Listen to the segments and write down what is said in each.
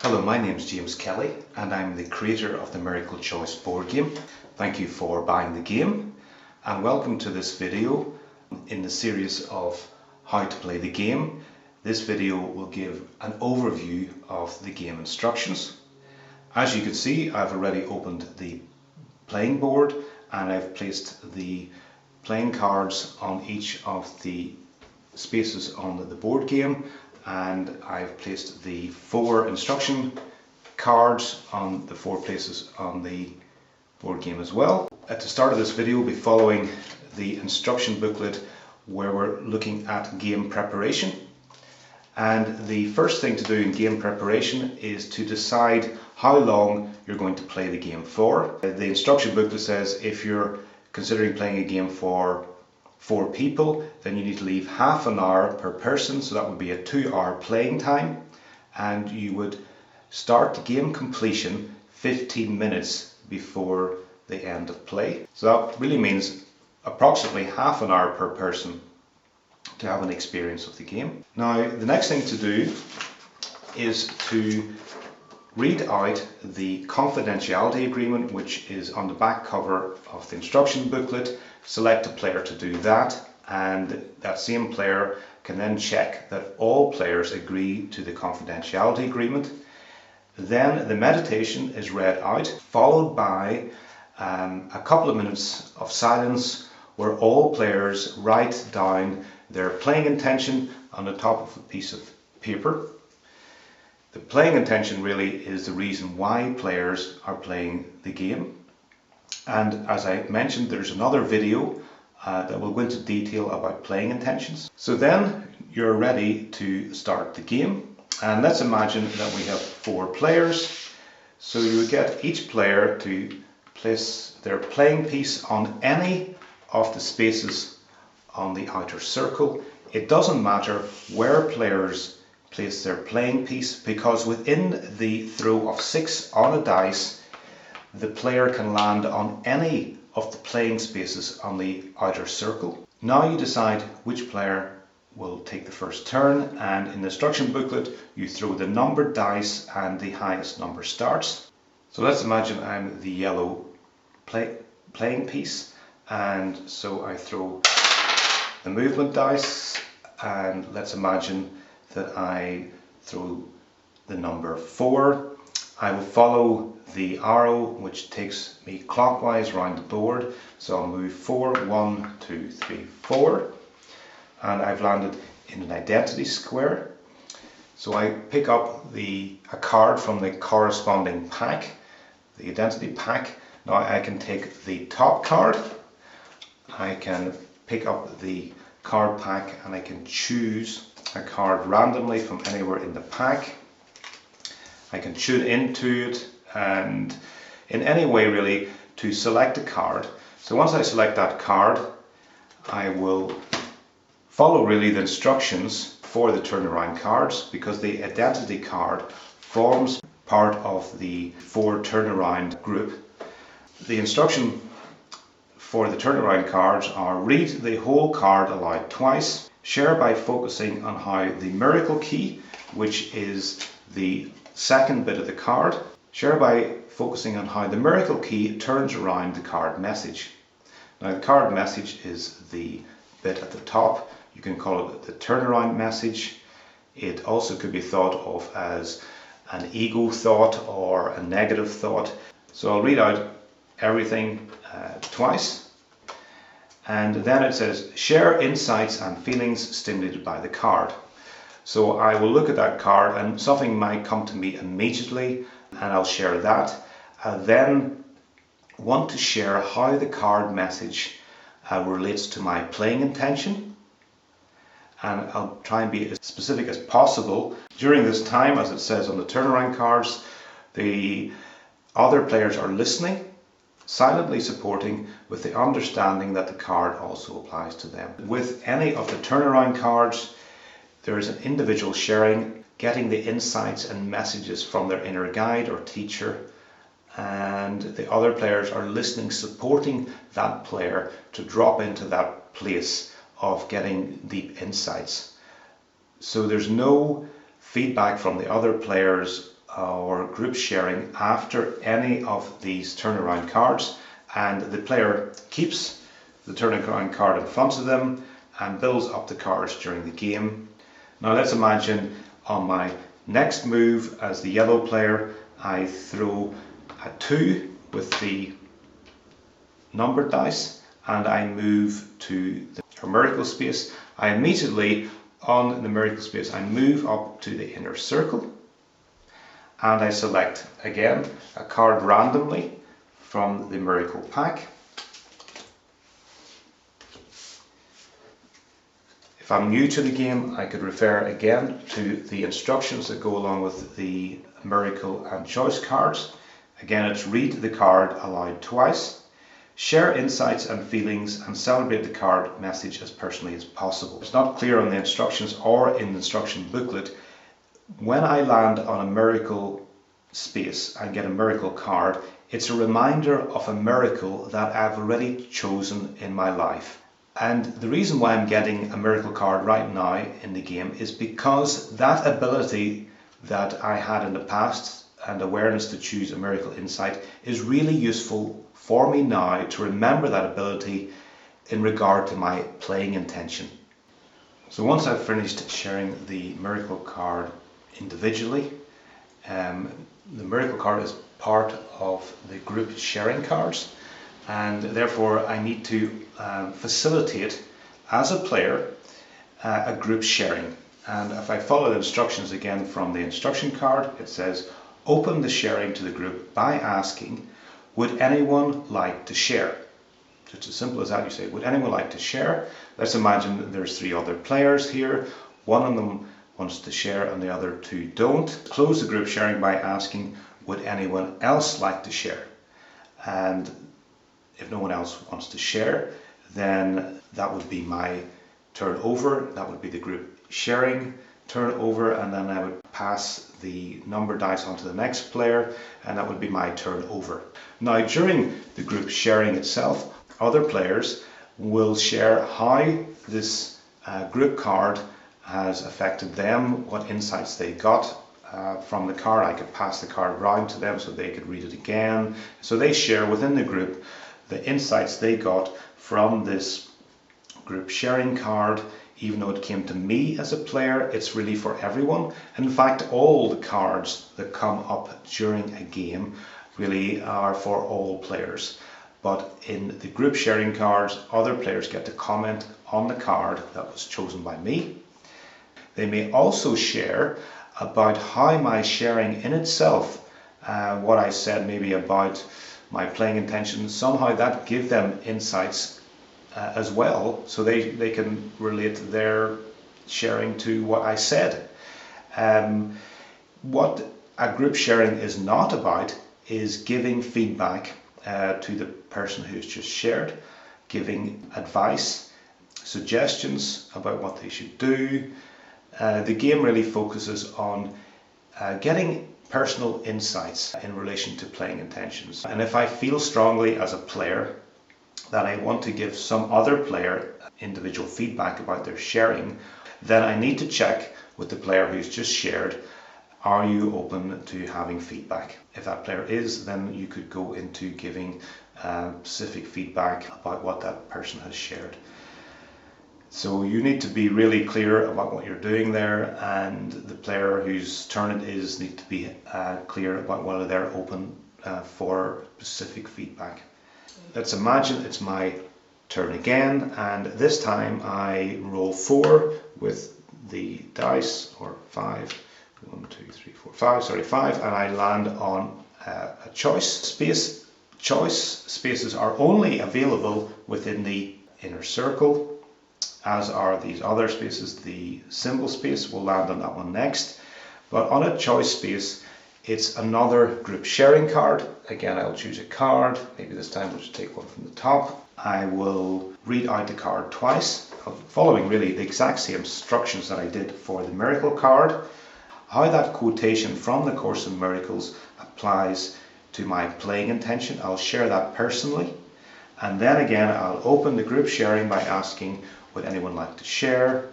Hello, my name is James Kelly and I'm the creator of the Miracle Choice board game. Thank you for buying the game and welcome to this video in the series of how to play the game. This video will give an overview of the game instructions. As you can see, I've already opened the playing board and I've placed the playing cards on each of the spaces on the board game, and I've placed the 4 instruction cards on the 4 places on the board game as well. At the start of this video we'll be following the instruction booklet where we're looking at game preparation. And the first thing to do in game preparation is to decide how long you're going to play the game for. The instruction booklet says if you're considering playing a game for 4 people, then you need to leave half an hour per person, so that would be a 2-hour playing time, and you would start the game completion 15 minutes before the end of play. So that really means approximately half an hour per person to have an experience of the game. Now the next thing to do is to read out the confidentiality agreement, which is on the back cover of the instruction booklet. Select a player to do that, and that same player can then check that all players agree to the confidentiality agreement. Then the meditation is read out, followed by a couple of minutes of silence where all players write down their playing intention on the top of a piece of paper. The playing intention really is the reason why players are playing the game. And as I mentioned, there's another video that will go into detail about playing intentions. So then you're ready to start the game. And let's imagine that we have 4 players. So you would get each player to place their playing piece on any of the spaces on the outer circle. It doesn't matter where players place their playing piece, because within the throw of 6 on a dice, the player can land on any of the playing spaces on the outer circle. Now you decide which player will take the first turn, and in the instruction booklet you throw the numbered dice and the highest number starts. So let's imagine I'm the yellow playing piece, and so I throw the movement dice, and let's imagine that I throw the number 4. I will follow the arrow which takes me clockwise around the board, so I'll move 4, 1, 2, 3, 4, and I've landed in an identity square. So I pick up a card from the corresponding pack, the identity pack. Now I can take the top card, I can pick up the card pack, and I can choose a card randomly from anywhere in the pack. I can tune into it and in any way really to select a card. So once I select that card, I will follow really the instructions for the turnaround cards, because the identity card forms part of the 4 turnaround group. The instruction for the turnaround cards are: read the whole card aloud twice, share by focusing on how the miracle key, which is the second bit of the card, share by focusing on how the miracle key turns around the card message. Now the card message is the bit at the top. You can call it the turnaround message. It also could be thought of as an ego thought or a negative thought. So I'll read out everything twice, and then it says share insights and feelings stimulated by the card. So I will look at that card and something might come to me immediately, and I'll share that. I then want to share how the card message relates to my playing intention, and I'll try and be as specific as possible. During this time, as it says on the turnaround cards, the other players are listening, silently supporting, with the understanding that the card also applies to them. With any of the turnaround cards, there is an individual sharing, getting the insights and messages from their inner guide or teacher, and the other players are listening, supporting that player to drop into that place of getting deep insights. So there's no feedback from the other players or group sharing after any of these turnaround cards, and the player keeps the turnaround card in front of them and builds up the cards during the game. Now let's imagine on my next move as the yellow player, I throw a 2 with the numbered dice and I move to the miracle space. I immediately, on the miracle space, I move up to the inner circle and I select again a card randomly from the miracle pack. If I'm new to the game, I could refer again to the instructions that go along with the miracle and choice cards. Again, it's read the card aloud twice, share insights and feelings, and celebrate the card message as personally as possible. It's not clear on the instructions or in the instruction booklet. When I land on a miracle space and get a miracle card, it's a reminder of a miracle that I've already chosen in my life. And the reason why I'm getting a miracle card right now in the game is because that ability that I had in the past and awareness to choose a miracle insight is really useful for me now to remember that ability in regard to my playing intention. So once I've finished sharing the miracle card individually, the miracle card is part of the group sharing cards, and therefore I need to facilitate as a player a group sharing. And if I follow the instructions again from the instruction card, it says open the sharing to the group by asking, would anyone like to share? Just as simple as that. You say, would anyone like to share? Let's imagine that there's 3 other players here. One of them wants to share and the other 2 don't. Close the group sharing by asking, would anyone else like to share? And if no one else wants to share, then that would be my turn over. That would be the group sharing turn over, and then I would pass the number dice on to the next player, and that would be my turn over. Now during the group sharing itself, other players will share how this group card has affected them, what insights they got from the card. I could pass the card round to them so they could read it again. So they share within the group the insights they got from this group sharing card. Even though it came to me as a player, it's really for everyone. In fact, all the cards that come up during a game really are for all players. But in the group sharing cards, other players get to comment on the card that was chosen by me. They may also share about how my sharing in itself, what I said maybe about my playing intention, somehow that give them insights as well, so they can relate their sharing to what I said. What a group sharing is not about is giving feedback to the person who's just shared, giving advice, suggestions about what they should do. The game really focuses on getting personal insights in relation to playing intentions. And if I feel strongly as a player that I want to give some other player individual feedback about their sharing, then I need to check with the player who's just shared, are you open to having feedback? If that player is, then you could go into giving specific feedback about what that person has shared. So you need to be really clear about what you're doing there, and the player whose turn it is need to be clear about whether they're open for specific feedback. Let's imagine it's my turn again, and this time I roll 4 with the dice, or 5, 1, 2, 3, 4, 5, sorry, 5, and I land on a choice space. Choice spaces are only available within the inner circle, as are these other spaces. The symbol space will land on that one next, but on a choice space, it's another group sharing card. Again, I'll choose a card. Maybe this time we'll just take one from the top. I will read out the card twice, following really the exact same instructions that I did for the miracle card. How that quotation from the Course in Miracles applies to my playing intention, I'll share that personally. And then again, I'll open the group sharing by asking, would anyone like to share?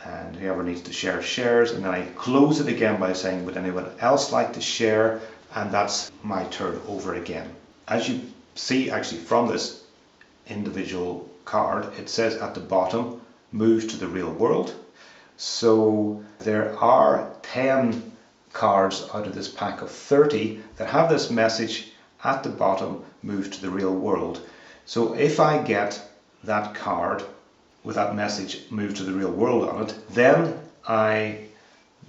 and whoever needs to share shares, and then I close it again by saying, would anyone else like to share? And that's my turn over again. As you see actually from this individual card, it says at the bottom, move to the real world. So there are 10 cards out of this pack of 30 that have this message at the bottom, move to the real world. So if I get that card with that message, move to the real world on it, then I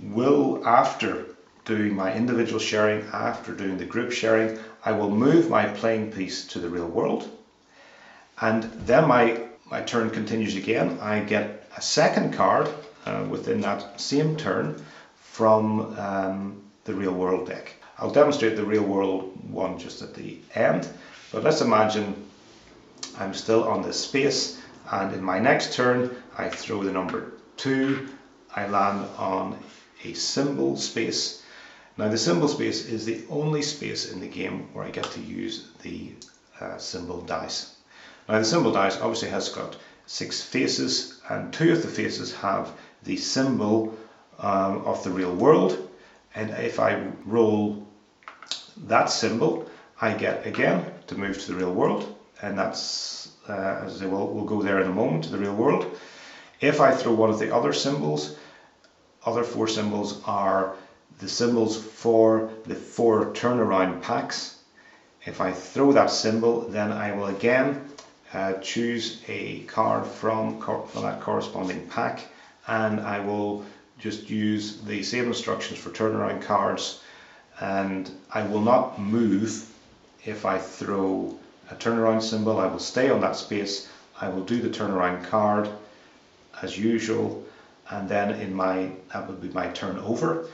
will, after doing my individual sharing, after doing the group sharing, I will move my playing piece to the real world. And then my turn continues again. I get a second card within that same turn from the real world deck. I'll demonstrate the real world one just at the end, but let's imagine I'm still on this space, and in my next turn I throw the number 2. I land on a symbol space. Now the symbol space is the only space in the game where I get to use the symbol dice. Now the symbol dice obviously has got 6 faces, and 2 of the faces have the symbol of the real world, and if I roll that symbol I get again to move to the real world, and that's as I say, we'll go there in a moment, to the real world. If I throw one of the other symbols, other 4 symbols are the symbols for the 4 turnaround packs. If I throw that symbol, then I will again choose a card from that corresponding pack, and I will just use the same instructions for turnaround cards, and I will not move. If I throw a turnaround symbol, I will stay on that space. I will do the turnaround card as usual, and then that would be my turn over.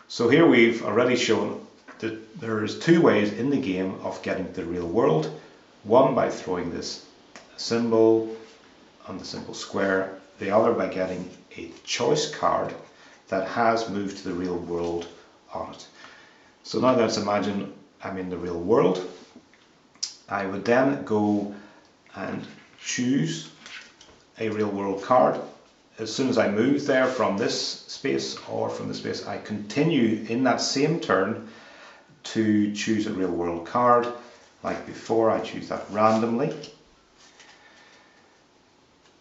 So here we've already shown that there is 2 ways in the game of getting to the real world. One by throwing this symbol on the symbol square, the other by getting a choice card that has moved to the real world on it. So now let's imagine I'm in the real world. I would then go and choose a real world card. As soon as I move there from this space or from the space, I continue in that same turn to choose a real world card. Like before, I choose that randomly.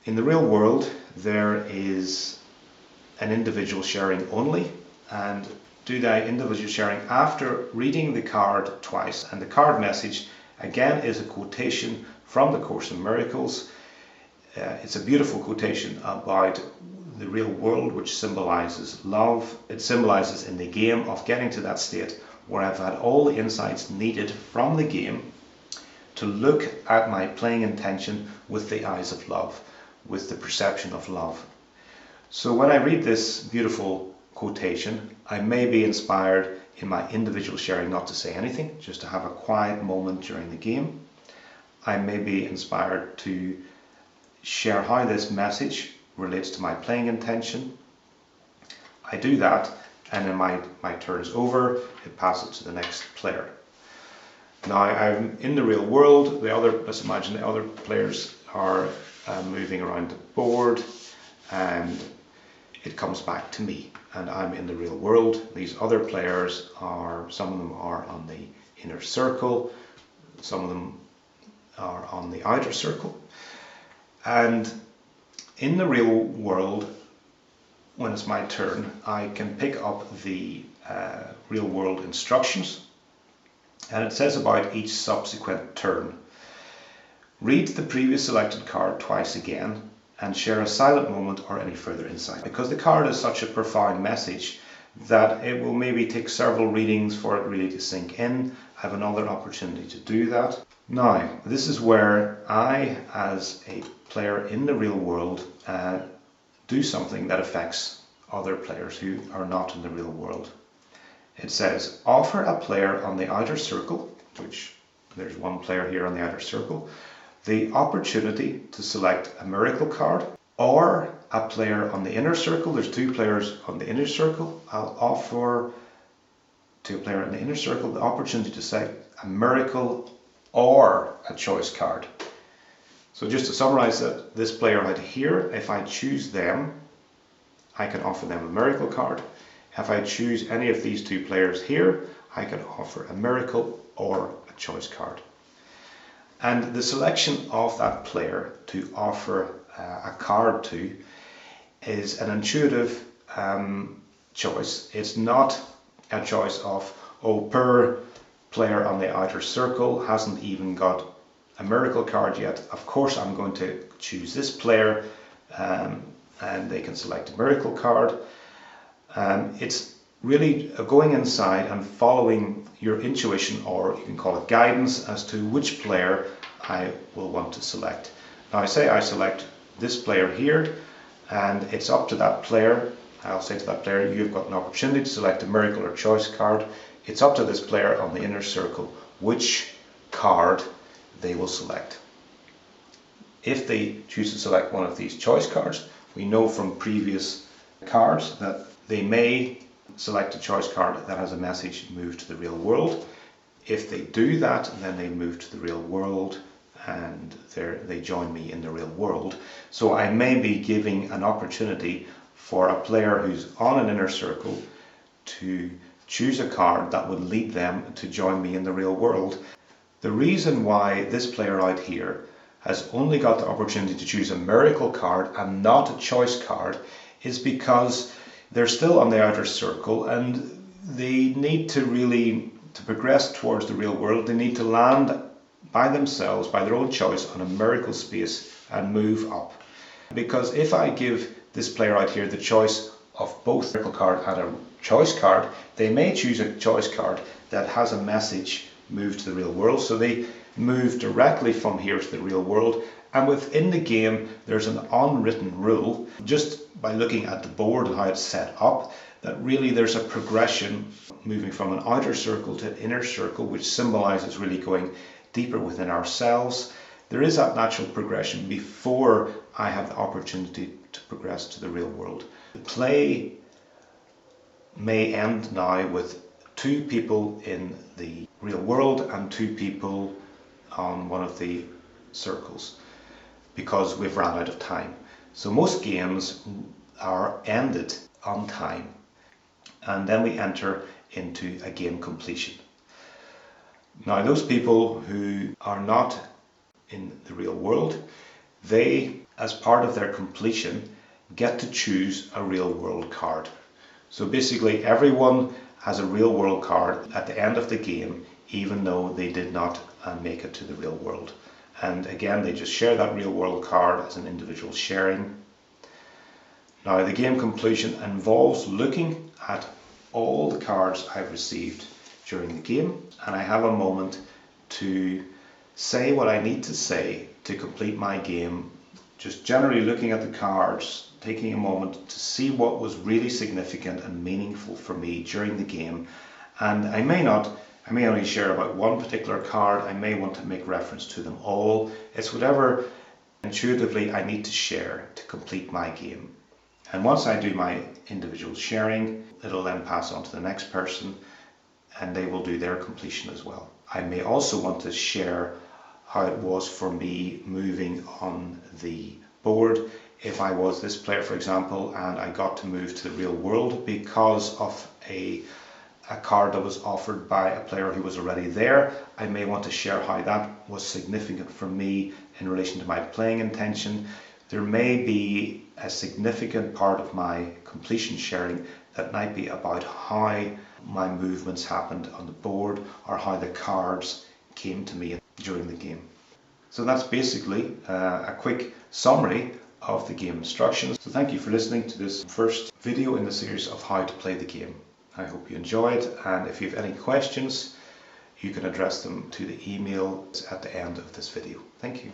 In the real world, there is an individual sharing only, and do the individual sharing after reading the card twice, and the card message again is a quotation from the Course in Miracles. It's a beautiful quotation about the real world, which symbolizes love. It symbolizes in the game of getting to that state where I've had all the insights needed from the game to look at my playing intention with the eyes of love, with the perception of love. So when I read this beautiful quotation, I may be inspired in my individual sharing not to say anything, just to have a quiet moment during the game. I may be inspired to share how this message relates to my playing intention. I do that, and then my turn is over, it passes to the next player. Now I'm in the real world. Let's imagine the other players are moving around the board, and it comes back to me, and I'm in the real world. These other players some of them are on the inner circle, some of them are on the outer circle. And in the real world, when it's my turn, I can pick up the real world instructions, and it says about each subsequent turn. Read the previous selected card twice again and share a silent moment or any further insight. Because the card is such a profound message that it will maybe take several readings for it really to sink in. I have another opportunity to do that. Now, this is where I, as a player in the real world, do something that affects other players who are not in the real world. It says, offer a player on the outer circle, which there's one player here on the outer circle, the opportunity to select a miracle card, or a player on the inner circle. There's 2 players on the inner circle. I'll offer to a player in the inner circle the opportunity to select a miracle or a choice card. So just to summarize that, this player right here, if I choose them, I can offer them a miracle card. If I choose any of these two players here, I can offer a miracle or a choice card. And the selection of that player to offer a card to is an intuitive choice. It's not a choice of, oh, per player on the outer circle hasn't even got a miracle card yet, of course I'm going to choose this player, and they can select a miracle card. It's really going inside and following your intuition, or you can call it guidance, as to which player I will want to select. Now I say I select this player here, and it's up to that player. I'll say to that player, you've got an opportunity to select a miracle or choice card. It's up to this player on the inner circle which card they will select. If they choose to select one of these choice cards, we know from previous cards that they may select a choice card that has a message, move to the real world. If they do that, then they move to the real world and they join me in the real world. So I may be giving an opportunity for a player who's on an inner circle to choose a card that would lead them to join me in the real world. The reason why this player out here has only got the opportunity to choose a miracle card and not a choice card is because they're still on the outer circle, and they need to progress towards the real world. They need to land by themselves, by their own choice, on a miracle space and move up. Because if I give this player out here the choice of both a miracle card and a choice card, they may choose a choice card that has a message, move to the real world. So they move directly from here to the real world. And within the game, there's an unwritten rule, just by looking at the board and how it's set up, that really there's a progression moving from an outer circle to an inner circle, which symbolizes really going deeper within ourselves. There is that natural progression before I have the opportunity to progress to the real world. The play may end now with 2 people in the real world and 2 people on one of the circles, because we've run out of time. So most games are ended on time, and then we enter into a game completion. Now those people who are not in the real world, they, as part of their completion, get to choose a real world card. So basically everyone has a real world card at the end of the game, even though they did not make it to the real world. And again, they just share that real world card as an individual sharing. Now the game completion involves looking at all the cards I've received during the game, and I have a moment to say what I need to say to complete my game, just generally looking at the cards, taking a moment to see what was really significant and meaningful for me during the game. And I may only share about one particular card, I may want to make reference to them all. It's whatever intuitively I need to share to complete my game. And once I do my individual sharing, it'll then pass on to the next person, and they will do their completion as well. I may also want to share how it was for me moving on the board. If I was this player, for example, and I got to move to the real world because of a card that was offered by a player who was already there, I may want to share how that was significant for me in relation to my playing intention. There may be a significant part of my completion sharing that might be about how my movements happened on the board, or how the cards came to me during the game. So that's basically a quick summary of the game instructions. So thank you for listening to this first video in the series of how to play the game. I hope you enjoyed, and if you have any questions, you can address them to the email at the end of this video. Thank you.